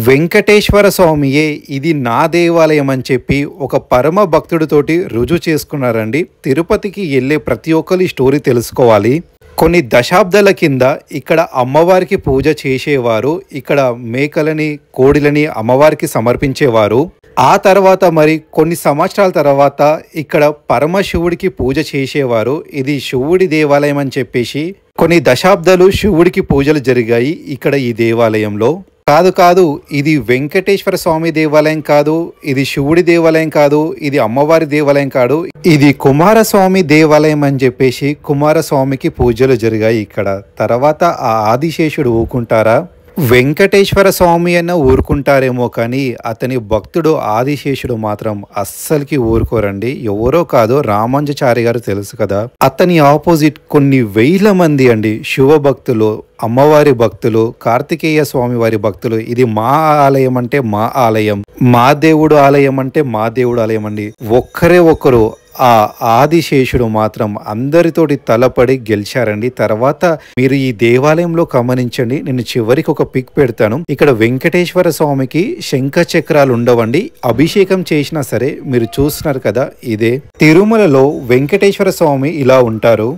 వెంకటేశ్వర స్వామియే ఇది నా దేవాలయం అని చెప్పి ఒక పరమ భక్తుడితోటి రుజువు చేసుకున్నారండి. తిరుపతికి వెళ్ళే ప్రతి ఒక్కరు ఈ స్టోరీ తెలుసుకోవాలి. కొన్ని దశాబ్దాల కింద ఇక్కడ అమ్మవారికి పూజ చేసేవారు. ఇక్కడ మేకలని, కోడిలని అమ్మవారికి సమర్పించేవారు. ఆ తర్వాత మరి కొన్ని సంవత్సరాల తర్వాత ఇక్కడ పరమశివుడికి పూజ చేసేవారు. ఇది శివుడి దేవాలయం అని చెప్పేసి కొన్ని దశాబ్దాలు శివుడికి పూజలు జరిగాయి ఇక్కడ ఈ దేవాలయంలో. కాదు, ఇది వెంకటేశ్వర స్వామి దేవాలయం కాదు, ఇది శివుడి దేవాలయం కాదు, ఇది అమ్మవారి దేవాలయం కాదు, ఇది కుమారస్వామి దేవాలయం అని చెప్పేసి కుమారస్వామికి పూజలు జరిగాయి ఇక్కడ. తర్వాత ఆ ఆదిశేషుడు ఊరుకుంటారా? వెంకటేశ్వర స్వామి అన్న ఊరుకుంటారేమో కానీ అతని భక్తుడు ఆదిశేషుడు మాత్రం అస్సలకి ఊరుకోరండి. ఎవరో కాదు, రామాంజచారి గారు తెలుసు కదా. అతని ఆపోజిట్ కొన్ని వేల మంది అండి శివ భక్తులు, అమ్మవారి భక్తులు, కార్తికేయ స్వామి వారి భక్తులు. ఇది మా ఆలయం అంటే మా ఆలయం, మా దేవుడు ఆలయం అంటే మా దేవుడు ఆలయం అండి. ఒక్కరే ఒక్కరు ఆ ఆదిశేషుడు మాత్రం అందరితోటి తలపడి గెలిచారండి. తర్వాత మీరు ఈ దేవాలయంలో గమనించండి, నేను చివరికి ఒక పిక్ పెడతాను. ఇక్కడ వెంకటేశ్వర స్వామికి శంఖ చక్రాలు ఉండవండి. అభిషేకం చేసినా సరే మీరు చూస్తున్నారు కదా, ఇదే తిరుమలలో వెంకటేశ్వర స్వామి ఇలా ఉంటారు.